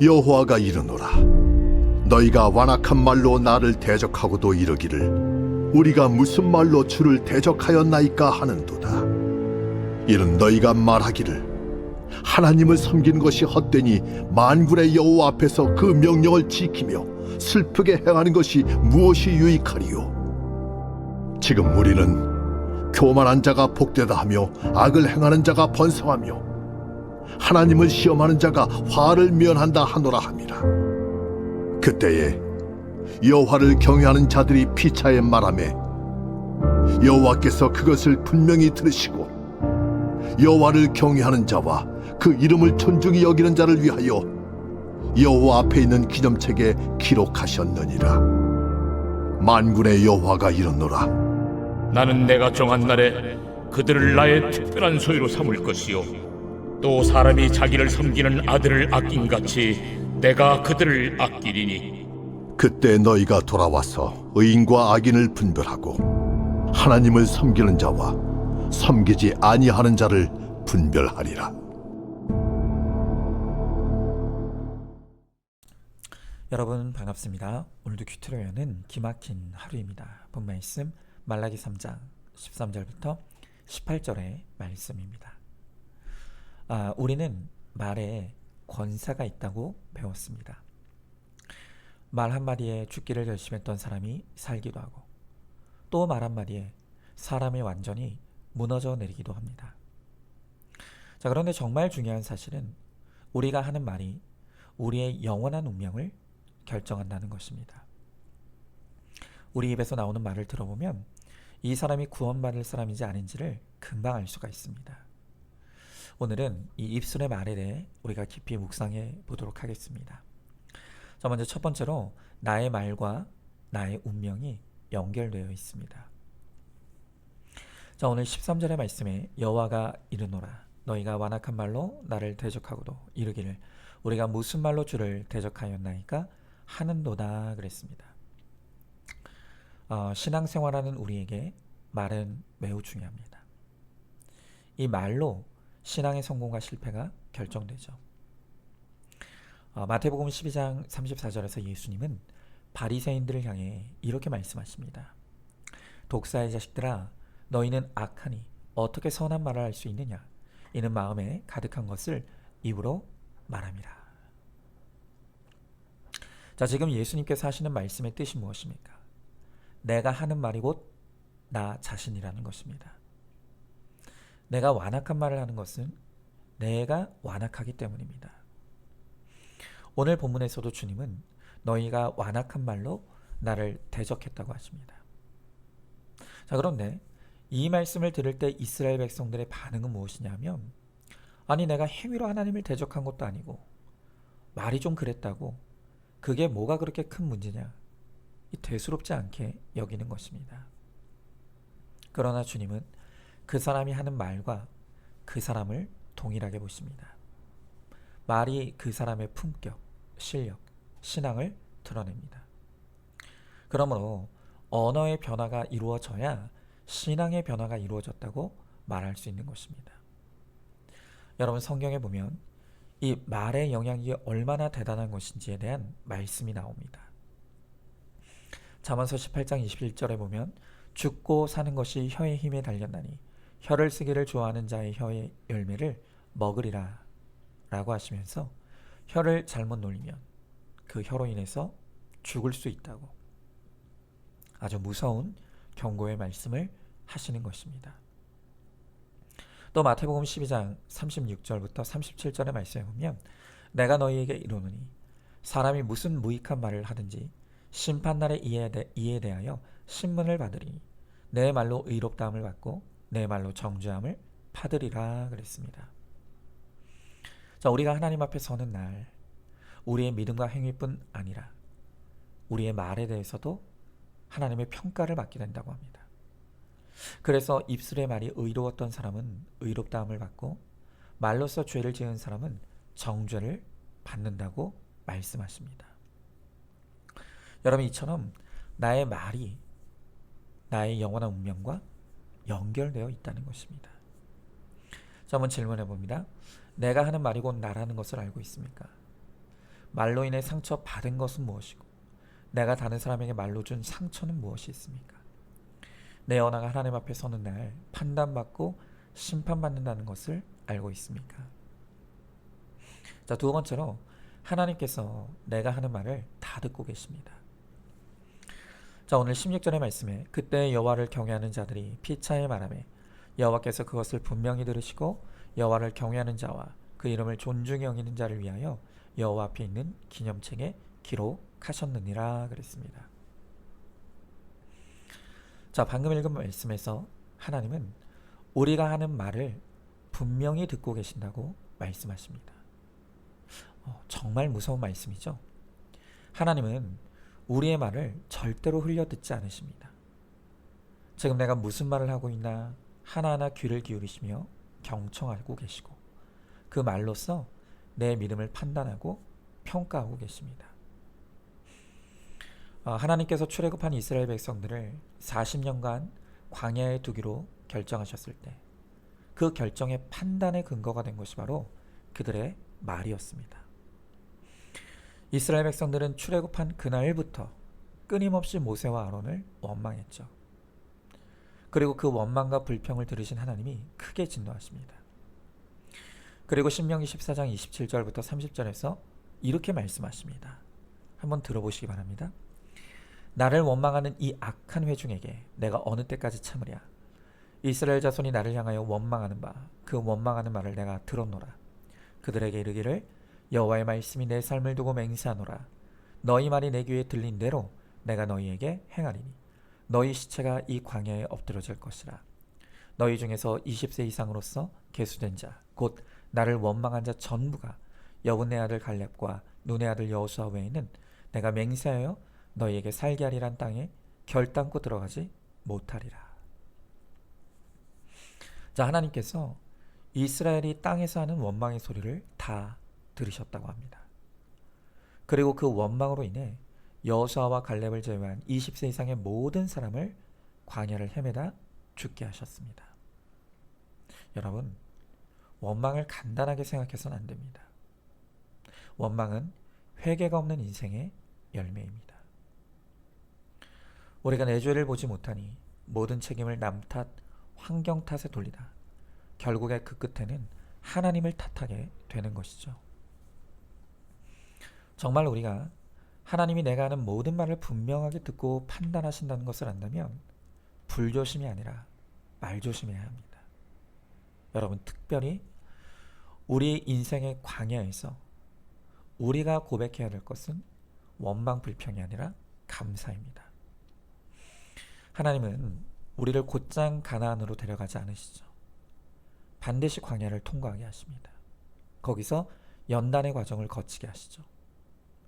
여호와가 이르노라. 너희가 완악한 말로 나를 대적하고도 이르기를 우리가 무슨 말로 주를 대적하였나이까 하는도다. 이는 너희가 말하기를 하나님을 섬기는 것이 헛되니 만군의 여호와 앞에서 그 명령을 지키며 슬프게 행하는 것이 무엇이 유익하리요. 지금 우리는 교만한 자가 복되다 하며 악을 행하는 자가 번성하며 하나님을 시험하는 자가 화를 면한다 하노라 함이라. 그때에 여호와를 경외하는 자들이 피차에 말하매 여호와께서 그것을 분명히 들으시고 여호와를 경외하는 자와 그 이름을 존중히 여기는 자를 위하여 여호와 앞에 있는 기념책에 기록하셨느니라. 만군의 여호와가 이르노라. 나는 내가 정한 날에 그들을 나의 특별한 소유로 삼을 것이요 또 사람이 자기를 섬기는 아들을 아낀같이 내가 그들을 아끼리니 그때 너희가 돌아와서 의인과 악인을 분별하고 하나님을 섬기는 자와 섬기지 아니하는 자를 분별하리라. 여러분 반갑습니다. 오늘도 큐트로여는 기막힌 하루입니다. 본 말씀 말라기 3장 13절부터 18절의 말씀입니다. 우리는 말에 권세가 있다고 배웠습니다. 말 한마디에 죽기를 결심했던 사람이 살기도 하고 또 말 한마디에 사람이 완전히 무너져 내리기도 합니다. 자, 그런데 정말 중요한 사실은 우리가 하는 말이 우리의 영원한 운명을 결정한다는 것입니다. 우리 입에서 나오는 말을 들어보면 이 사람이 구원받을 사람인지 아닌지를 금방 알 수가 있습니다. 오늘은 이 입술의 말에 대해 우리가 깊이 묵상해 보도록 하겠습니다. 자, 먼저 첫 번째로 나의 말과 나의 운명이 연결되어 있습니다. 자, 오늘 13절의 말씀에 여호와가 이르노라. 너희가 완악한 말로 나를 대적하고도 이르기를 우리가 무슨 말로 주를 대적하였나이까 하는도다 그랬습니다. 신앙생활하는 우리에게 말은 매우 중요합니다. 이 말로 신앙의 성공과 실패가 결정되죠. 마태복음 12장 34절에서 예수님은 바리새인들을 향해 이렇게 말씀하십니다. 독사의 자식들아, 너희는 악하니 어떻게 선한 말을 할 수 있느냐? 이는 마음에 가득한 것을 입으로 말함이라. 자, 지금 예수님께서 하시는 말씀의 뜻이 무엇입니까? 내가 하는 말이 곧 나 자신이라는 것입니다. 내가 완악한 말을 하는 것은 내가 완악하기 때문입니다. 오늘 본문에서도 주님은 너희가 완악한 말로 나를 대적했다고 하십니다. 자, 그런데 이 말씀을 들을 때 이스라엘 백성들의 반응은 무엇이냐면 아니 내가 행위로 하나님을 대적한 것도 아니고 말이 좀 그랬다고 그게 뭐가 그렇게 큰 문제냐 대수롭지 않게 여기는 것입니다. 그러나 주님은 그 사람이 하는 말과 그 사람을 동일하게 보십니다. 말이 그 사람의 품격, 실력, 신앙을 드러냅니다. 그러므로 언어의 변화가 이루어져야 신앙의 변화가 이루어졌다고 말할 수 있는 것입니다. 여러분 성경에 보면 이 말의 영향이 얼마나 대단한 것인지에 대한 말씀이 나옵니다. 잠언서 18장 21절에 보면 죽고 사는 것이 혀의 힘에 달렸나니 혀를 쓰기를 좋아하는 자의 혀의 열매를 먹으리라 라고 하시면서 혀를 잘못 놀리면 그 혀로 인해서 죽을 수 있다고 아주 무서운 경고의 말씀을 하시는 것입니다. 또 마태복음 12장 36절부터 37절의 말씀에 보면 내가 너희에게 이르노니 사람이 무슨 무익한 말을 하든지 심판날의 이에 대하여 신문을 받으리니 내 말로 의롭다함을 받고 내 말로 정죄함을 받으리라 그랬습니다. 자, 우리가 하나님 앞에 서는 날 우리의 믿음과 행위뿐 아니라 우리의 말에 대해서도 하나님의 평가를 받게 된다고 합니다. 그래서 입술의 말이 의로웠던 사람은 의롭다함을 받고 말로써 죄를 지은 사람은 정죄를 받는다고 말씀하십니다. 여러분 이처럼 나의 말이 나의 영원한 운명과 연결되어 있다는 것입니다. 자, 한번 질문해 봅니다. 내가 하는 말이 곧 나라는 것을 알고 있습니까? 말로 인해 상처 받은 것은 무엇이고 내가 다른 사람에게 말로 준 상처는 무엇이 있습니까? 내 언어가 하나님 앞에 서는 날 판단받고 심판받는다는 것을 알고 있습니까? 자, 두 번째로 하나님께서 내가 하는 말을 다 듣고 계십니다. 자, 오늘 16절의 말씀에 그때 여호와를 경외하는 자들이 피차에 말하매 여호와께서 그것을 분명히 들으시고 여호와를 경외하는 자와 그 이름을 존중히 여기는 자를 위하여 여호와 앞에 있는 기념책에 기록하셨느니라 그랬습니다. 자, 방금 읽은 말씀에서 하나님은 우리가 하는 말을 분명히 듣고 계신다고 말씀하십니다. 정말 무서운 말씀이죠. 하나님은 우리의 말을 절대로 흘려 듣지 않으십니다. 지금 내가 무슨 말을 하고 있나 하나하나 귀를 기울이시며 경청하고 계시고 그 말로써 내 믿음을 판단하고 평가하고 계십니다. 하나님께서 출애굽한 이스라엘 백성들을 40년간 광야에 두기로 결정하셨을 때 그 결정의 판단의 근거가 된 것이 바로 그들의 말이었습니다. 이스라엘 백성들은 출애굽한 그날부터 끊임없이 모세와 아론을 원망했죠. 그리고 그 원망과 불평을 들으신 하나님이 크게 진노하십니다. 그리고 신명기 14장 27절부터 30절에서 이렇게 말씀하십니다. 한번 들어보시기 바랍니다. 나를 원망하는 이 악한 회중에게 내가 어느 때까지 참으랴. 이스라엘 자손이 나를 향하여 원망하는 바 그 원망하는 말을 내가 들었노라. 그들에게 이르기를 여호와의 말씀이 내 삶을 두고 맹세하노라. 너희 말이 내 귀에 들린 대로 내가 너희에게 행하리니 너희 시체가 이 광야에 엎드러질 것이라. 너희 중에서 20세 이상으로서 계수된 자 곧 나를 원망한 자 전부가 여분네 아들 갈렙과 눈의 아들 여호수아 외에는 내가 맹세하여 너희에게 살게 하리란 땅에 결단코 들어가지 못하리라. 자, 하나님께서 이스라엘이 땅에서 하는 원망의 소리를 다 들으셨다고 합니다. 그리고 그 원망으로 인해 여호수아와 갈렙을 제외한 20세 이상의 모든 사람을 광야를 헤매다 죽게 하셨습니다. 여러분, 원망을 간단하게 생각해서는 안 됩니다. 원망은 회개가 없는 인생의 열매입니다. 우리가 내 죄를 보지 못하니 모든 책임을 남 탓, 환경 탓에 돌리다 결국에 그 끝에는 하나님을 탓하게 되는 것이죠. 정말 우리가 하나님이 내가 하는 모든 말을 분명하게 듣고 판단하신다는 것을 안다면 불조심이 아니라 말조심해야 합니다. 여러분, 특별히 우리 인생의 광야에서 우리가 고백해야 될 것은 원망 불평이 아니라 감사입니다. 하나님은 우리를 곧장 가나안으로 데려가지 않으시죠. 반드시 광야를 통과하게 하십니다. 거기서 연단의 과정을 거치게 하시죠.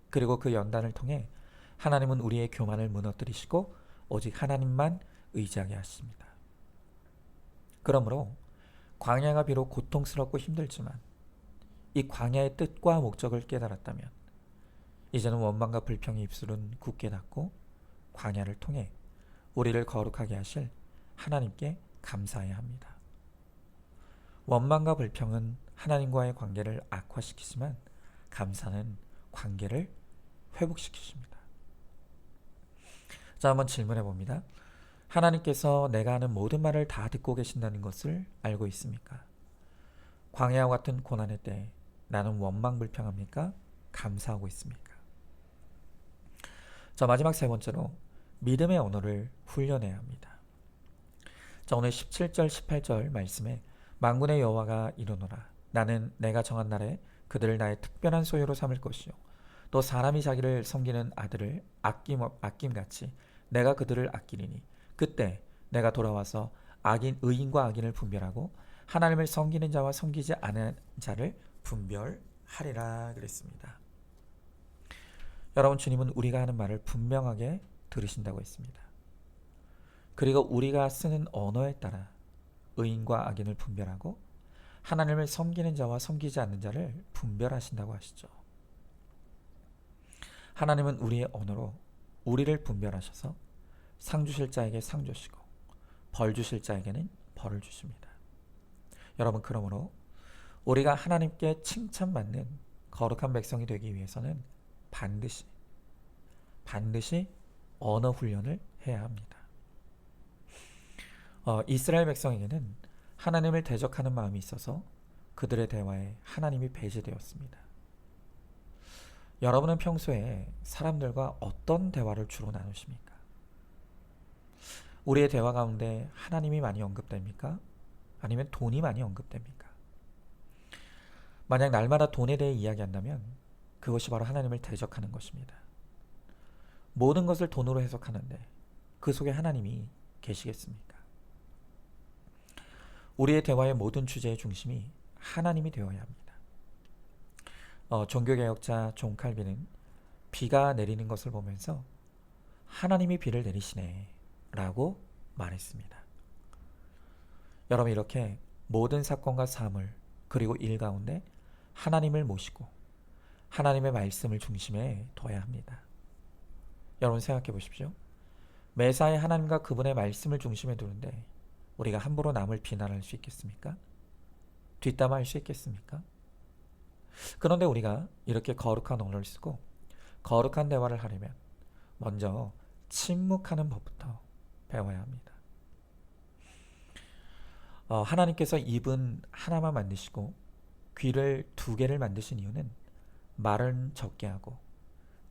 그리고 그 연단을 통해 하나님은 우리의 교만을 무너뜨리시고 오직 하나님만 의지하게 하십니다. 그러므로 광야가 비록 고통스럽고 힘들지만 이 광야의 뜻과 목적을 깨달았다면 이제는 원망과 불평의 입술은 굳게 닫고 광야를 통해 우리를 거룩하게 하실 하나님께 감사해야 합니다. 원망과 불평은 하나님과의 관계를 악화시키지만 감사는 관계를 회복시키십니다. 자, 한번 질문해 봅니다. 하나님께서 내가 하는 모든 말을 다 듣고 계신다는 것을 알고 있습니까? 광야와 같은 고난의 때 나는 원망 불평합니까? 감사하고 있습니까? 자, 마지막 세 번째로 믿음의 언어를 훈련해야 합니다. 자, 오늘 17절 18절 말씀에 만군의 여호와가 이르노라. 나는 내가 정한 날에 그들을 나의 특별한 소유로 삼을 것이요 또 사람이 자기를 섬기는 아들을 아낌같이 내가 그들을 아끼리니 그때 내가 돌아와서 의인과 악인을 분별하고 하나님을 섬기는 자와 섬기지 않은 자를 분별하리라 그랬습니다. 여러분, 주님은 우리가 하는 말을 분명하게 들으신다고 했습니다. 그리고 우리가 쓰는 언어에 따라 의인과 악인을 분별하고 하나님을 섬기는 자와 섬기지 않는 자를 분별하신다고 하시죠. 하나님은 우리의 언어로 우리를 분별하셔서 상 주실 자에게 상 주시고 벌 주실 자에게는 벌을 주십니다. 여러분, 그러므로 우리가 하나님께 칭찬받는 거룩한 백성이 되기 위해서는 반드시 언어 훈련을 해야 합니다. 이스라엘 백성에게는 하나님을 대적하는 마음이 있어서 그들의 대화에 하나님이 배제되었습니다. 여러분은 평소에 사람들과 어떤 대화를 주로 나누십니까? 우리의 대화 가운데 하나님이 많이 언급됩니까? 아니면 돈이 많이 언급됩니까? 만약 날마다 돈에 대해 이야기한다면 그것이 바로 하나님을 대적하는 것입니다. 모든 것을 돈으로 해석하는데 그 속에 하나님이 계시겠습니까? 우리의 대화의 모든 주제의 중심이 하나님이 되어야 합니다. 종교개혁자 존 칼빈은 비가 내리는 것을 보면서 하나님이 비를 내리시네 라고 말했습니다. 여러분, 이렇게 모든 사건과 사물 그리고 일 가운데 하나님을 모시고 하나님의 말씀을 중심에 둬야 합니다. 여러분, 생각해 보십시오. 매사에 하나님과 그분의 말씀을 중심에 두는데 우리가 함부로 남을 비난할 수 있겠습니까? 뒷담화할 수 있겠습니까? 그런데 우리가 이렇게 거룩한 언어를 쓰고 거룩한 대화를 하려면 먼저 침묵하는 법부터 배워야 합니다. 하나님께서 입은 하나만 만드시고 귀를 2개를 만드신 이유는 말은 적게 하고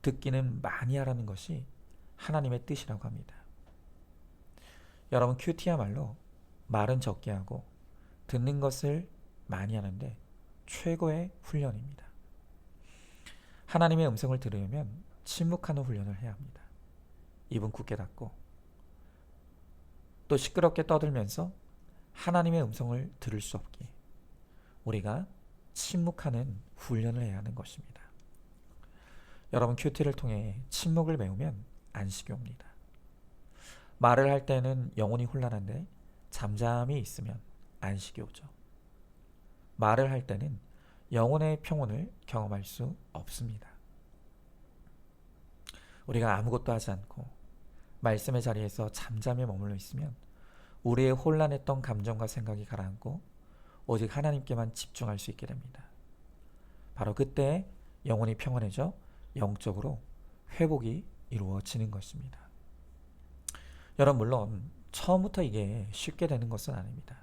듣기는 많이 하라는 것이 하나님의 뜻이라고 합니다. 여러분, 큐티야말로 말은 적게 하고 듣는 것을 많이 하는데 최고의 훈련입니다. 하나님의 음성을 들으려면 침묵하는 훈련을 해야 합니다. 입은 굳게 닫고 또 시끄럽게 떠들면서 하나님의 음성을 들을 수 없게 우리가 침묵하는 훈련을 해야 하는 것입니다. 여러분, 큐티를 통해 침묵을 배우면 안식이 옵니다. 말을 할 때는 영혼이 혼란한데 잠잠히 있으면 안식이 오죠. 말을 할 때는 영혼의 평온을 경험할 수 없습니다. 우리가 아무것도 하지 않고 말씀의 자리에서 잠잠히 머물러 있으면 우리의 혼란했던 감정과 생각이 가라앉고 오직 하나님께만 집중할 수 있게 됩니다. 바로 그때 영혼이 평온해져 영적으로 회복이 이루어지는 것입니다. 여러분, 물론 처음부터 이게 쉽게 되는 것은 아닙니다.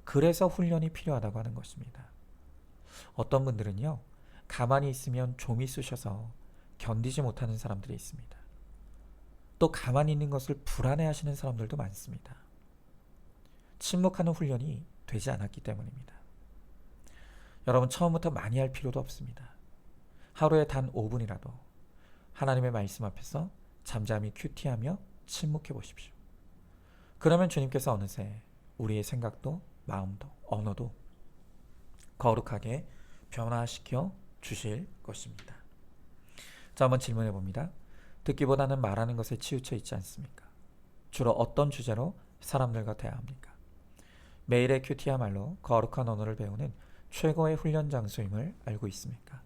그래서 훈련이 필요하다고 하는 것입니다. 어떤 분들은요, 가만히 있으면 좀이 쑤셔서 견디지 못하는 사람들이 있습니다. 또 가만히 있는 것을 불안해하시는 사람들도 많습니다. 침묵하는 훈련이 되지 않았기 때문입니다. 여러분, 처음부터 많이 할 필요도 없습니다. 하루에 단 5분이라도 하나님의 말씀 앞에서 잠잠히 큐티하며 침묵해 보십시오. 그러면 주님께서 어느새 우리의 생각도 마음도 언어도 거룩하게 변화시켜 주실 것입니다. 자, 한번 질문해 봅니다. 듣기보다는 말하는 것에 치우쳐 있지 않습니까? 주로 어떤 주제로 사람들과 대화합니까? 매일의 큐티야말로 거룩한 언어를 배우는 최고의 훈련 장소임을 알고 있습니까?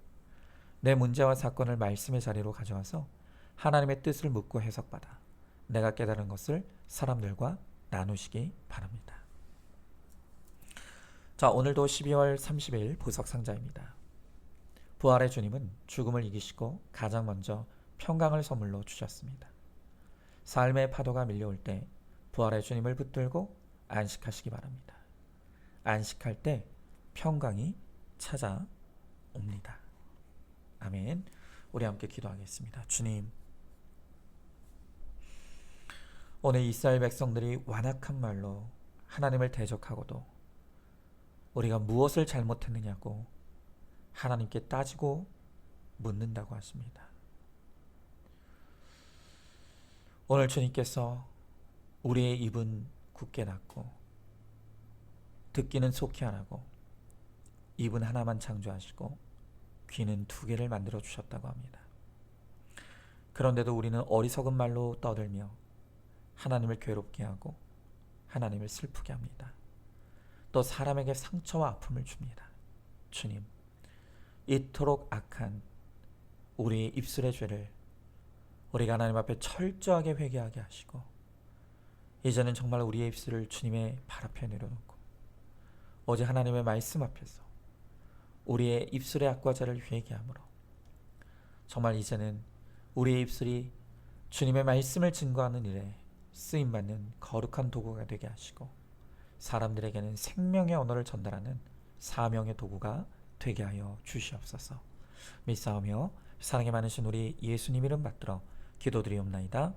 내 문제와 사건을 말씀의 자리로 가져와서 하나님의 뜻을 묻고 해석받아 내가 깨달은 것을 사람들과 나누시기 바랍니다. 자, 오늘도 12월 30일 보석상자입니다. 부활의 주님은 죽음을 이기시고 가장 먼저 평강을 선물로 주셨습니다. 삶의 파도가 밀려올 때 부활의 주님을 붙들고 안식하시기 바랍니다. 안식할 때 평강이 찾아옵니다. 아멘. 우리 함께 기도하겠습니다. 주님, 오늘 이스라엘 백성들이 완악한 말로 하나님을 대적하고도 우리가 무엇을 잘못했느냐고 하나님께 따지고 묻는다고 하십니다. 오늘 주님께서 우리의 입은 굳게 닫고 듣기는 속히 안 하고 입은 하나만 창조하시고 귀는 2개를 만들어 주셨다고 합니다. 그런데도 우리는 어리석은 말로 떠들며 하나님을 괴롭게 하고 하나님을 슬프게 합니다. 또 사람에게 상처와 아픔을 줍니다. 주님, 이토록 악한 우리의 입술의 죄를 우리가 하나님 앞에 철저하게 회개하게 하시고 이제는 정말 우리의 입술을 주님의 발 앞에 내려놓고 오직 하나님의 말씀 앞에서 우리의 입술의 악과 죄를 회개함으로 정말 이제는 우리의 입술이 주님의 말씀을 증거하는 일에 쓰임받는 거룩한 도구가 되게 하시고 사람들에게는 생명의 언어를 전달하는 사명의 도구가 되게 하여 주시옵소서. 믿사오며 사랑이 많으신 우리 예수님 이름 받들어 기도드리옵나이다.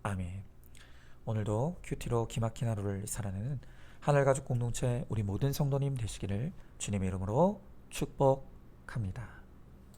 아멘. 오늘도 큐티로 기막힌 하루를 살아내는 하늘가족 공동체 우리 모든 성도님 되시기를 주님의 이름으로 축복합니다.